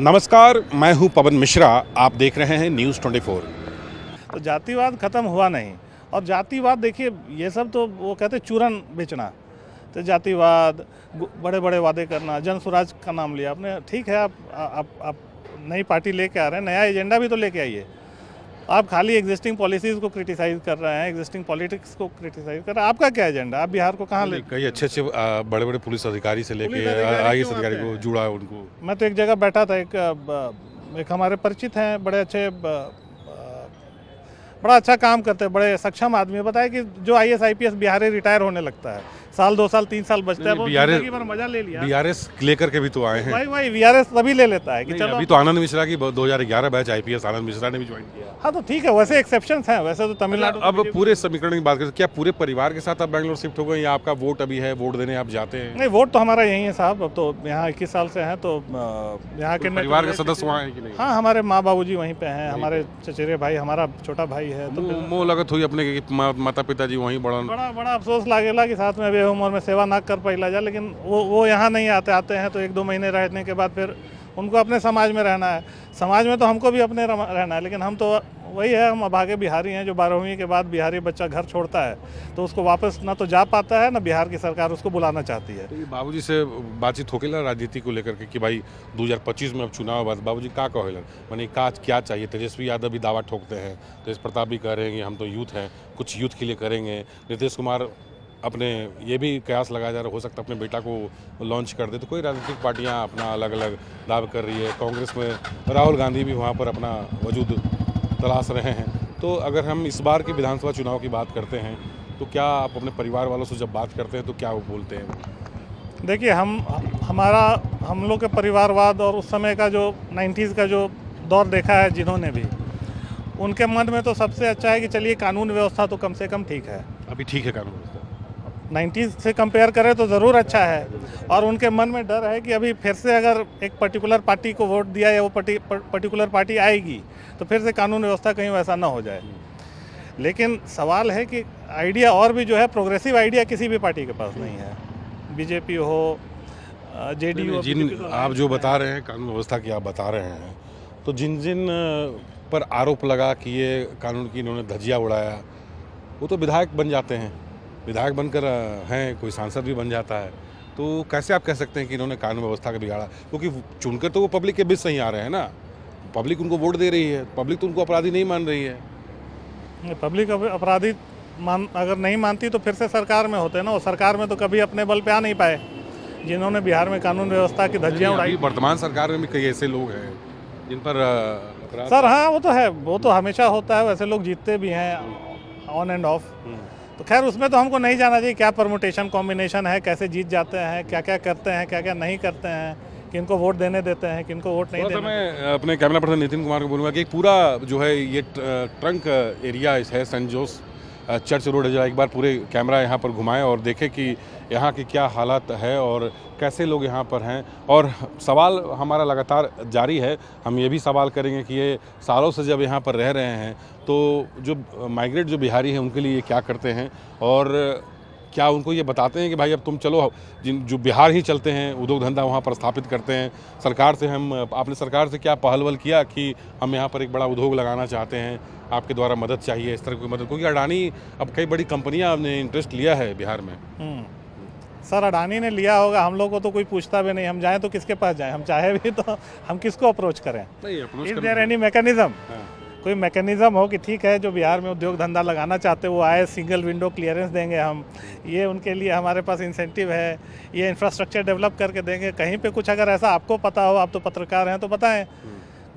नमस्कार, मैं हूं पवन मिश्रा। आप देख रहे हैं न्यूज़ 24। तो जातिवाद ख़त्म हुआ नहीं। और जातिवाद देखिए, ये सब तो वो कहते हैं चूरन बेचना। तो जातिवाद, बड़े बड़े वादे करना, जन स्वराज का नाम लिया आपने, ठीक है। आप नई पार्टी लेके आ रहे हैं, नया एजेंडा भी तो लेके आइए। आप खाली एग्जिस्टिंग पॉलिसीज़ को क्रिटिसाइज़ कर रहे हैं, एग्जिस्टिंग पॉलिटिक्स को क्रिटिसाइज़ कर रहे हैं। आपका क्या एजेंडा? आप बिहार को कहाँ ले? कई अच्छे बड़े बड़े पुलिस अधिकारी से लेके IAS अधिकारी को जुड़ा उनको। मैं तो एक जगह बैठा था, एक हमारे परिचित हैं, बड़े अच्छे बड़ा अच्छा काम करते हैं, बड़े सक्षम आदमी। बताया कि जो IAS IPS बिहारी रिटायर होने लगता है, साल 2 साल 3 साल बचता है, वो जिंदगी भर मजा ले लिया। BRS लेकर के भी तो आए हैं। भाई VRS तभी ले लेता है कि चलो। अभी तो आनंद मिश्रा की 2011 बैच IPS आनंद मिश्रा ने भी ज्वाइन किया। हाँ तो ठीक है, वैसे एक्सेप्शंस हैं, वैसे तो तमिलनाडु। अब पूरे समीकरण की बात करें, क्या पूरे परिवार के साथ आप बैंगलोर शिफ्ट हो गए या आपका वोट अभी है, वोट देने आप जाते हैं? नहीं, वोट तो हमारा यही है साहब। अब तो यहाँ 21 साल से हैं, तो यहाँ के परिवार के सदस्य वहाँ हैं कि नहीं? हाँ, हमारे माँ बाबूजी वहीं पे हैं, हमारे चचेरे भाई, हमारा छोटा भाई है। तो मोह लगत हुई अपने कि माता पिताजी वहीं बड़ा अफसोस लागेला कि साथ में अभी उम्र में सेवा ना कर पाइला जा। लेकिन वो यहाँ नहीं आते हैं तो 1-2 महीने रहने के बाद फिर उनको अपने समाज में रहना है। समाज में तो हमको भी अपने रहना है, लेकिन हम तो वही है, हम अभागे बिहारी हैं। जो 12वीं के बाद बिहारी बच्चा घर छोड़ता है तो उसको वापस ना तो जा पाता है, ना बिहार की सरकार उसको बुलाना चाहती है। तो बाबूजी से बातचीत होकेला राजनीति को लेकर के कि भाई 2025 में अब चुनाव बाद बाबूजी का कहेलन, माने क्या चाहिए? तेजस्वी यादव भी दावा ठोकते हैं, तेज प्रताप भी कह रहे हैं हम तो यूथ हैं, कुछ यूथ के लिए करेंगे। नीतीश कुमार अपने ये भी कयास लगाया जा रहा, हो सकता है अपने बेटा को लॉन्च कर दे। तो कोई राजनीतिक पार्टियां अपना अलग अलग दावा कर रही है। कांग्रेस में राहुल गांधी भी वहाँ पर अपना वजूद तलाश रहे हैं। तो अगर हम इस बार के विधानसभा चुनाव की बात करते हैं तो क्या आप अपने परिवार वालों से जब बात करते हैं तो क्या वो बोलते हैं? देखिए, हम लोग के परिवारवाद और उस समय का जो 90s का जो दौर देखा है जिन्होंने भी, उनके मन में तो सबसे अच्छा है कि चलिए कानून व्यवस्था तो कम से कम ठीक है। अभी ठीक है कानून व्यवस्था? 90s से कंपेयर करें तो ज़रूर अच्छा है। और उनके मन में डर है कि अभी फिर से अगर एक पर्टिकुलर पार्टी को वोट दिया या वो पर्टिकुलर पार्टी आएगी तो फिर से कानून व्यवस्था कहीं वैसा ना हो जाए। लेकिन सवाल है कि आइडिया और भी जो है, प्रोग्रेसिव आइडिया किसी भी पार्टी के पास नहीं है। BJP हो, JDU। जिन आप जो बता रहे हैं कानून व्यवस्था की आप बता रहे हैं, तो जिन जिन पर आरोप लगा कि ये कानून की इन्होंने धज्जियाँ उड़ाया, वो तो विधायक बन जाते हैं, विधायक बनकर हैं, कोई सांसद भी बन जाता है। तो कैसे आप कह सकते हैं कि इन्होंने कानून व्यवस्था का बिगाड़ा? क्योंकि चुनकर तो वो पब्लिक के बीच से ही आ रहे हैं ना, पब्लिक उनको वोट दे रही है, पब्लिक तो उनको अपराधी नहीं मान रही है। पब्लिक अपराधी अगर नहीं मानती तो फिर से सरकार में होते ना। वो सरकार में तो कभी अपने बल पे आ नहीं पाए जिन्होंने बिहार में कानून व्यवस्था की धज्जियाँ उड़ाई। वर्तमान सरकार में भी कई ऐसे लोग हैं जिन पर सर हाँ, वो तो है, वो तो हमेशा होता है। वैसे लोग जीतते भी हैं ऑन एंड ऑफ। तो खैर उसमें तो हमको नहीं जाना चाहिए क्या परमुटेशन कॉम्बिनेशन है, कैसे जीत जाते हैं, क्या क्या करते हैं, क्या क्या नहीं करते हैं, किनको वोट देने देते हैं, किनको वोट नहीं देते। मैं अपने कैमरा पर्सन नितिन कुमार को बोलूँगा कि पूरा जो है ये ट्रंक एरिया है सेंट जोस चर्च रोड है, जरा एक बार पूरे कैमरा यहाँ पर घुमाएं और देखें कि यहाँ की क्या हालात है और कैसे लोग यहाँ पर हैं। और सवाल हमारा लगातार जारी है, हम ये भी सवाल करेंगे कि ये सालों से जब यहाँ पर रह रहे हैं तो जो माइग्रेट जो बिहारी हैं उनके लिए ये क्या करते हैं और क्या उनको ये बताते हैं कि भाई अब तुम चलो, जो बिहार ही चलते हैं, उद्योग धंधा वहाँ पर स्थापित करते हैं। सरकार से आपने सरकार से क्या पहल किया कि हम यहाँ पर एक बड़ा उद्योग लगाना चाहते हैं, आपके द्वारा मदद चाहिए, इस तरह की मदद? क्योंकि अडानी अब कई बड़ी कंपनियां ने इंटरेस्ट लिया है बिहार में। सर अडानी ने लिया होगा, हम लोग को तो कोई पूछता भी नहीं। हम जाएं तो किसके पास जाएं? हम चाहे भी तो हम किसको अप्रोच करें? Is there any mechanism? कोई मैकेनिज्म हो कि ठीक है, जो बिहार में उद्योग धंधा लगाना चाहते हैं वो आए, सिंगल विंडो क्लियरेंस देंगे हम, ये उनके लिए हमारे पास इंसेंटिव है, ये इंफ्रास्ट्रक्चर डेवलप करके देंगे। कहीं पे कुछ अगर ऐसा आपको पता हो, आप तो पत्रकार हैं, तो बताएं।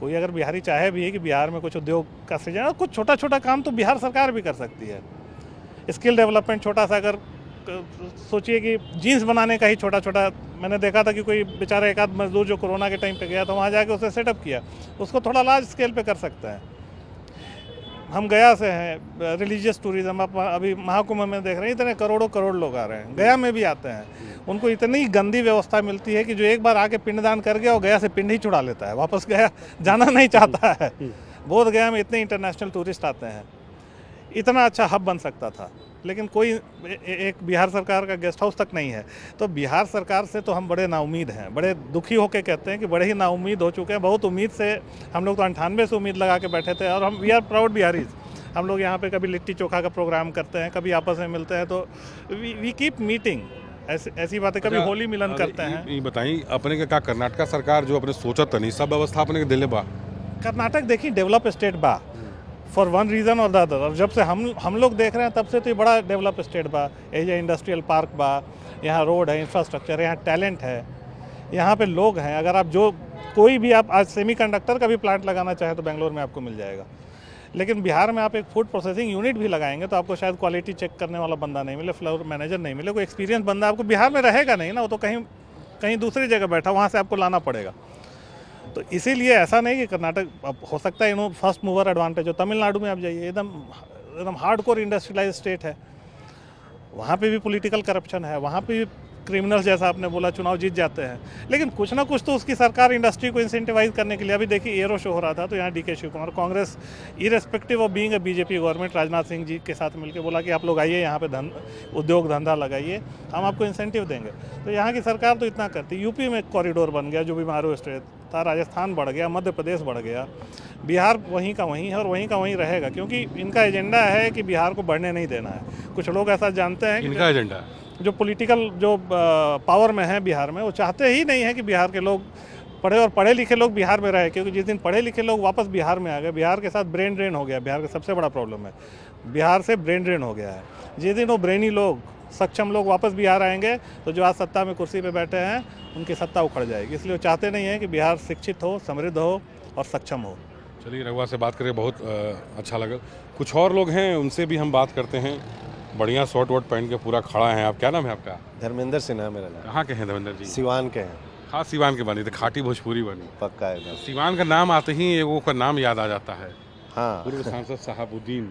कोई अगर बिहारी चाहे भी है कि बिहार में कुछ उद्योग का सृजन, कुछ छोटा छोटा काम तो बिहार सरकार भी कर सकती है। स्किल डेवलपमेंट छोटा सा, अगर सोचिए कि जीन्स बनाने का ही छोटा छोटा, मैंने देखा था कि कोई बेचारा एक आध मजदूर जो कोरोना के टाइम पे गया था वहाँ जाके उसने सेटअप किया, उसको थोड़ा लार्ज स्केल पे कर सकता है। हम गया से हैं, रिलीजियस टूरिज्म अभी महाकुंभ में देख रहे हैं, इतने करोड़ों करोड़ लोग आ रहे हैं, गया में भी आते हैं। उनको इतनी गंदी व्यवस्था मिलती है कि जो एक बार आके पिंडदान कर गया वो गया से पिंड ही छुड़ा लेता है, वापस गया जाना नहीं चाहता है। बोध गया में इतने इंटरनेशनल टूरिस्ट आते हैं। इतना अच्छा हब बन सकता था, लेकिन कोई एक बिहार सरकार का गेस्ट हाउस तक नहीं है। तो बिहार सरकार से तो हम बड़े नाउमीद हैं, बड़े दुखी होकर कहते हैं कि बड़े ही नाउमीद हो चुके हैं। बहुत उम्मीद से हम लोग तो 98 से उम्मीद लगा के बैठे थे, और हम वी आर प्राउड बिहारीज। हम लोग यहाँ पे कभी लिट्टी चोखा का प्रोग्राम करते हैं, कभी आपस में मिलते हैं, तो वी कीप मीटिंग, ऐसी बातें, कभी होली मिलन करते हैं। ये बताइए अपने के का कर्नाटका सरकार जो अपने सोचत नहीं सब व्यवस्था अपने के दिले बा। कर्नाटक देखिए डेवलप स्टेट बा फॉर वन रीज़न और द अदर, और जब से हम लोग देख रहे हैं तब से तो ये बड़ा डेवलप स्टेट बा। एरिया इंडस्ट्रियल पार्क बा, यहाँ रोड है, इंफ्रास्ट्रक्चर, यहाँ टैलेंट है, यहाँ पे लोग हैं। अगर आप कोई भी आप आज सेमीकंडक्टर का भी प्लांट लगाना चाहे तो बेंगलोर में आपको मिल जाएगा। लेकिन बिहार में आप एक फूड प्रोसेसिंग यूनिट भी लगाएंगे तो आपको शायद क्वालिटी चेक करने वाला बंदा नहीं मिले, फ्लोर मैनेजर नहीं मिले, कोई एक्सपीरियंस बंदा आपको बिहार में रहेगा नहीं ना, वो तो कहीं दूसरी जगह बैठा, वहाँ से आपको लाना पड़ेगा। तो इसीलिए ऐसा नहीं कि कर्नाटक, अब हो सकता है फर्स्ट मूवर एडवांटेज हो। तमिलनाडु में आप जाइए, एकदम हार्डकोर इंडस्ट्रियलाइज स्टेट है, वहाँ पे भी पॉलिटिकल करप्शन है, वहाँ पे भी क्रिमिनल्स, जैसा आपने बोला, चुनाव जीत जाते हैं। लेकिन कुछ ना कुछ तो उसकी सरकार इंडस्ट्री को इंसेंटिवाइज करने के लिए, अभी देखिए एरो शो हो रहा था तो यहाँ DK Shivakumar, Congress irrespective of being a BJP government, Rajnath Singh ji के साथ मिलकर बोला कि आप लोग आइए यहाँ पे उद्योग धंधा लगाइए, हम आपको इंसेंटिव देंगे। तो यहाँ की सरकार तो इतना करती। यूपी में एक कॉरिडोर बन गया जो बीमारू स्टेट था, राजस्थान बढ़ गया, मध्य प्रदेश बढ़ गया, बिहार वहीं का वहीं है और वहीं का वहीं रहेगा, क्योंकि इनका एजेंडा है कि बिहार को बढ़ने नहीं देना है। कुछ लोग ऐसा जानते हैं, इनका एजेंडा जो पॉलिटिकल जो पावर में है बिहार में, वो चाहते ही नहीं है कि बिहार के लोग पढ़े और पढ़े लिखे लोग बिहार में रहे, क्योंकि जिस दिन पढ़े लिखे लोग वापस बिहार में आ गए, बिहार के साथ ब्रेन ड्रेन हो गया। बिहार का सबसे बड़ा प्रॉब्लम है, बिहार से ब्रेन ड्रेन हो गया है। जिस दिन वो ब्रेनी लोग, सक्षम लोग वापस बिहार आएंगे तो जो आज सत्ता में कुर्सी पे बैठे हैं उनकी सत्ता उखड़ जाएगी। इसलिए वो चाहते नहीं हैं कि बिहार शिक्षित हो, समृद्ध हो और सक्षम हो। चलिए, रघुआ से बात करके बहुत अच्छा लगा। कुछ और लोग हैं, उनसे भी हम बात करते हैं। बढ़िया शॉर्ट वॉट पहन के पूरा खड़ा है। आप, क्या नाम है आपका? धर्मेंद्र सिन्हा मेरा नाम। कहाँ के हैं धर्मेंद्र जी? सिवान के हैं। हाँ, सिवान के बनी, तो खाटी भोजपुरी बनी। पक्का है। सिवान का नाम आते ही एगो का नाम याद आ जाता है। हाँ, पूर्व सांसद शहाबुद्दीन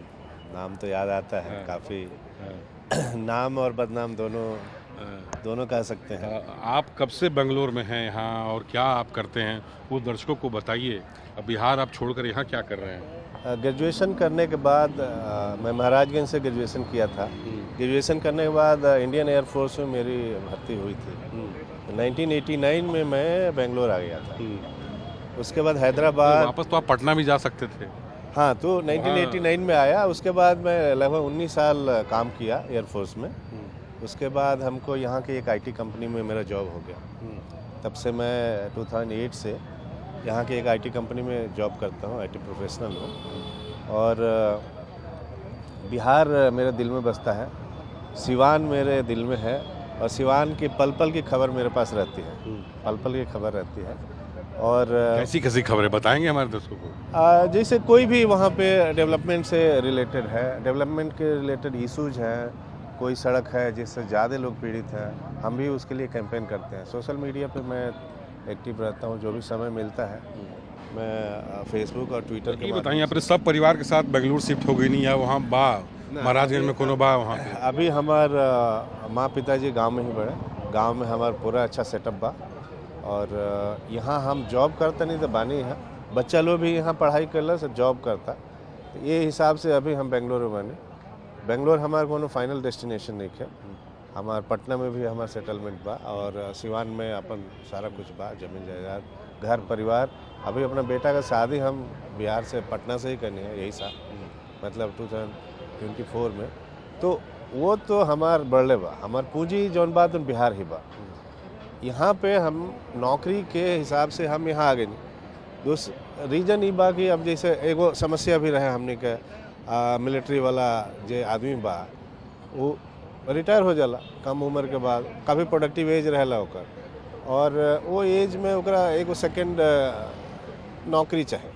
नाम तो याद आता है। हाँ। काफ़ी नाम और बदनाम दोनों कह सकते हैं। आप कब से बेंगलोर में हैं यहाँ, और क्या आप करते हैं वो दर्शकों को बताइए। अब बिहार आप छोड़कर यहाँ क्या कर रहे हैं? ग्रेजुएशन करने के बाद मैं महाराजगंज से ग्रेजुएशन किया था। ग्रेजुएशन करने के बाद इंडियन एयरफोर्स में मेरी भर्ती हुई थी। 1989 में मैं बेंगलोर आ गया था। उसके बाद हैदराबाद, वापस तो आप पटना भी जा सकते थे। हाँ, तो 1989 में आया। उसके बाद मैं लगभग 19 साल काम किया एयरफोर्स में। उसके बाद हमको यहाँ की एक आईटी कंपनी में मेरा जॉब हो गया। तब से मैं 2008 से यहाँ की एक आईटी कंपनी में जॉब करता हूँ, आईटी प्रोफेशनल हूँ। और बिहार मेरे दिल में बसता है, सिवान मेरे दिल में है, और सिवान की पल पल की खबर मेरे पास रहती है। पल पल की खबर रहती है। और कैसी खबरें बताएंगे हमारे दर्शकों को? जैसे कोई भी वहाँ पे डेवलपमेंट से रिलेटेड है, डेवलपमेंट के रिलेटेड इशूज हैं, कोई सड़क है जिससे ज़्यादा लोग पीड़ित हैं, हम भी उसके लिए कैंपेन करते हैं। सोशल मीडिया पे मैं एक्टिव रहता हूँ, जो भी समय मिलता है मैं फेसबुक और ट्विटर के। बताइए, अपने सब परिवार के साथ बेंगलुरु शिफ्ट हो गई नहीं या वहाँ बा महाराजगंज में कोनो बा वहाँ पे? अभी हमार माँ पिताजी गांव में ही बड़े, गांव में हमारा पूरा अच्छा सेटअप बा। और यहाँ हम जॉब करते नहीं तो बानी है, बच्चा लोग भी यहाँ पढ़ाई करला से जॉब करता, तो ये हिसाब से अभी हम बेंगलोर में बने। बेंगलोर हमारा कोनो फाइनल डेस्टिनेशन नहीं है। हमार पटना में भी हमारा सेटलमेंट बा, और सिवान में अपन सारा कुछ बा, जमीन जायदाद, घर परिवार। अभी अपना बेटा का शादी हम बिहार से, पटना से ही करनी है यही साल, मतलब 2024 में। तो वो तो हमार बढ़ले बा, हमार पूंजी जौन बात उन बिहार ही बा। यहाँ पे हम नौकरी के हिसाब से हम यहाँ आ गए नहीं। दोस्त रीजन ही बा कि अब जैसे एगो समस्या भी रहे हमने के, मिलिट्री वाला जे आदमी बा वो रिटायर हो जाला कम उम्र के बाद, काफ़ी प्रोडक्टिव एज रहेला ओकर, और वो एज में ओकरा एगो सेकेंड नौकरी चाहे,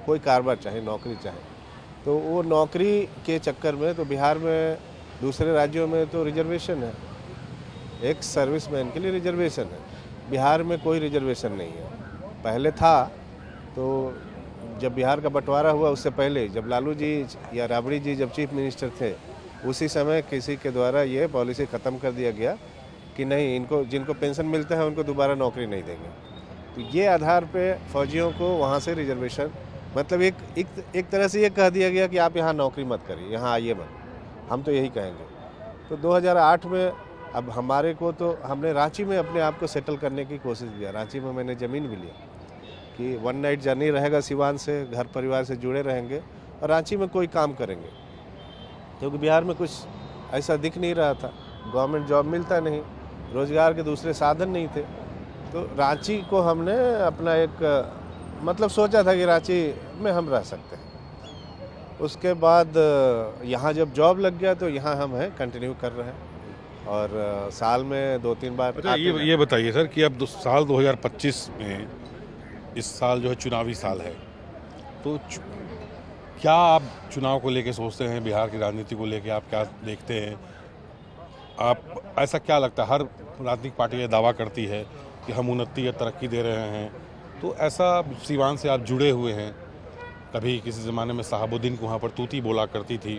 कोई कारोबार चाहे, नौकरी चाहे। तो वो नौकरी के चक्कर में तो बिहार में, दूसरे राज्यों में तो रिजर्वेशन है, एक सर्विसमैन के लिए रिजर्वेशन है। बिहार में कोई रिजर्वेशन नहीं है। पहले था, तो जब बिहार का बंटवारा हुआ उससे पहले, जब लालू जी या राबड़ी जी जब चीफ मिनिस्टर थे, उसी समय किसी के द्वारा ये पॉलिसी ख़त्म कर दिया गया कि नहीं, इनको जिनको पेंशन मिलता है उनको दोबारा नौकरी नहीं देंगे। तो ये आधार पे फौजियों को वहाँ से रिजर्वेशन मतलब एक तरह से ये कह दिया गया कि आप यहाँ नौकरी मत करिए, यहाँ आइए मत। हम तो यही कहेंगे। तो 2008 में अब हमारे को तो हमने रांची में अपने आप को सेटल करने की कोशिश किया। रांची में मैंने ज़मीन भी लिया कि 1 नाइट जर्नी रहेगा सिवान से, घर परिवार से जुड़े रहेंगे और रांची में कोई काम करेंगे, क्योंकि बिहार में कुछ ऐसा दिख नहीं रहा था। गवर्नमेंट जॉब मिलता नहीं, रोज़गार के दूसरे साधन नहीं थे। तो रांची को हमने अपना एक मतलब सोचा था कि रांची में हम रह सकते हैं। उसके बाद यहाँ जब जॉब लग गया तो यहाँ हम हैं, कंटिन्यू कर रहे हैं और साल में 2-3 बार। अच्छा, ये बताइए सर कि अब साल 2025 में, इस साल जो है चुनावी साल है, तो क्या आप चुनाव को लेके सोचते हैं, बिहार की राजनीति को लेके आप क्या देखते हैं? आप ऐसा क्या लगता है, हर राजनीतिक पार्टी ये दावा करती है कि हम उन्नति या तरक्की दे रहे हैं, तो ऐसा सीवान से आप जुड़े हुए हैं, कभी किसी ज़माने में साहबुद्दीन को वहाँ पर तूती बोला करती थी,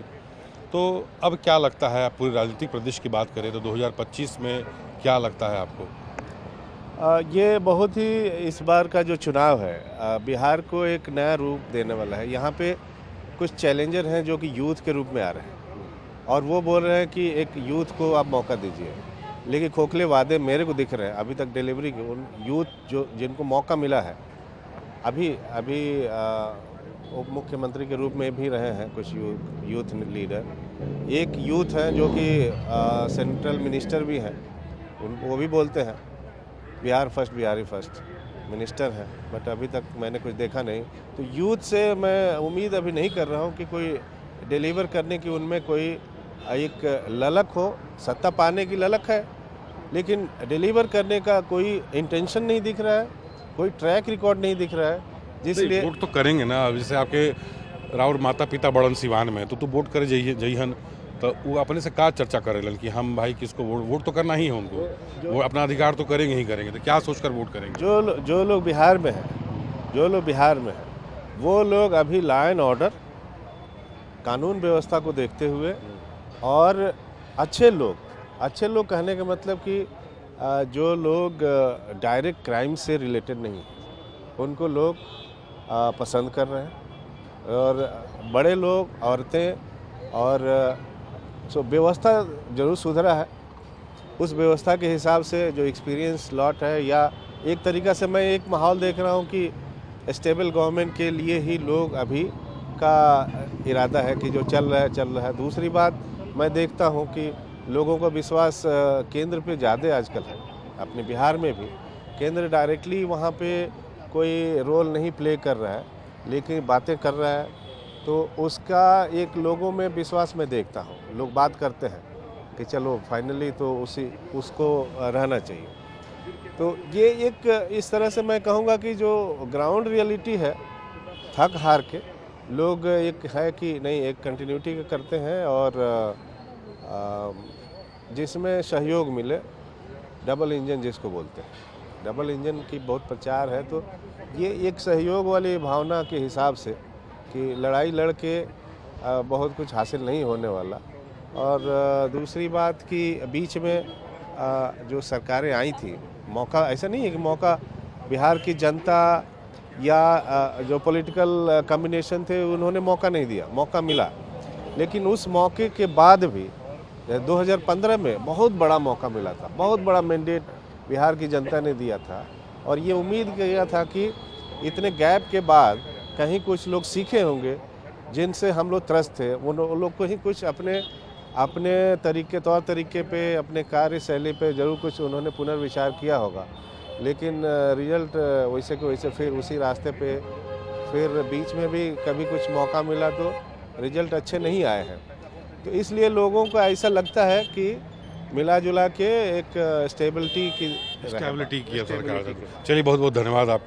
तो अब क्या लगता है, आप पूरे राजनीतिक प्रदेश की बात करें तो 2025 में क्या लगता है आपको? ये बहुत ही इस बार का जो चुनाव है बिहार को एक नया रूप देने वाला है। यहाँ पे कुछ चैलेंजर हैं जो कि यूथ के रूप में आ रहे हैं और वो बोल रहे हैं कि एक यूथ को आप मौका दीजिए, लेकिन खोखले वादे मेरे को दिख रहे हैं अभी तक डिलीवरी के। उन यूथ जो जिनको मौका मिला है, अभी उप मुख्यमंत्री के रूप में भी रहे हैं कुछ यूथ लीडर। एक यूथ है जो कि सेंट्रल मिनिस्टर भी हैं, वो भी बोलते हैं Bihar first, Bihari first minister हैं, बट अभी तक मैंने कुछ देखा नहीं। तो यूथ से मैं उम्मीद अभी नहीं कर रहा हूँ कि कोई डिलीवर करने की उनमें कोई एक ललक हो। सत्ता पाने की ललक है, लेकिन डिलीवर करने का कोई इंटेंशन नहीं दिख रहा है, कोई ट्रैक रिकॉर्ड नहीं दिख रहा है। जिसलिए वोट तो करेंगे ना, जैसे आपके राउर माता पिता बड़न सिवान में, तो वोट करे जइहन, तो वो अपने से का चर्चा करेलन कि हम भाई किसको वोट तो करना ही है उनको, वो अपना अधिकार तो करेंगे ही करेंगे, तो क्या सोचकर वोट करेंगे? जो लोग बिहार में हैं, वो लोग अभी लॉ एंड ऑर्डर, कानून व्यवस्था को देखते हुए और अच्छे लोग कहने का मतलब कि जो लोग डायरेक्ट क्राइम से रिलेटेड नहीं, उनको लोग पसंद कर रहे हैं। और बड़े लोग, औरतें और व्यवस्था जरूर सुधरा है। उस व्यवस्था के हिसाब से जो एक्सपीरियंस लॉट है, या एक तरीक़ा से मैं एक माहौल देख रहा हूँ कि स्टेबल गवर्नमेंट के लिए ही लोग अभी का इरादा है कि जो चल रहा है। दूसरी बात मैं देखता हूँ कि लोगों का विश्वास केंद्र पे ज़्यादा आजकल है। अपने बिहार में भी केंद्र डायरेक्टली वहाँ पे कोई रोल नहीं प्ले कर रहा है, लेकिन बातें कर रहा है, तो उसका एक लोगों में विश्वास मैं देखता हूँ। लोग बात करते हैं कि चलो फाइनली तो उसको रहना चाहिए। तो ये एक इस तरह से मैं कहूँगा कि जो ग्राउंड रियलिटी है, थक हार के लोग एक है कि नहीं, एक कंटिन्यूटी करते हैं और जिसमें सहयोग मिले, डबल इंजन जिसको बोलते हैं, डबल इंजन की बहुत प्रचार है। तो ये एक सहयोग वाली भावना के हिसाब से कि लड़ाई लड़ के बहुत कुछ हासिल नहीं होने वाला। और दूसरी बात कि बीच में जो सरकारें आई थी, मौका ऐसा नहीं है कि मौका बिहार की जनता या जो पॉलिटिकल कॉम्बिनेशन थे उन्होंने मौका नहीं दिया, मौका मिला। लेकिन उस मौके के बाद भी 2015 में बहुत बड़ा मौका मिला था, बहुत बड़ा मैंडेट बिहार की जनता ने दिया था। और ये उम्मीद किया था कि इतने गैप के बाद कहीं कुछ लोग सीखे होंगे जिनसे हम लोग त्रस्त थे, उन लोग को ही कुछ अपने तौर तरीके पे, अपने कार्यशैली पे ज़रूर कुछ उन्होंने पुनर्विचार किया होगा। लेकिन रिजल्ट वैसे के वैसे फिर उसी रास्ते पे, फिर बीच में भी कभी कुछ मौका मिला तो रिजल्ट अच्छे नहीं आए हैं। तो इसलिए लोगों को ऐसा लगता है कि मिला जुला के एक स्टेबिलिटी की सरकार। चलिए, बहुत बहुत धन्यवाद आपका।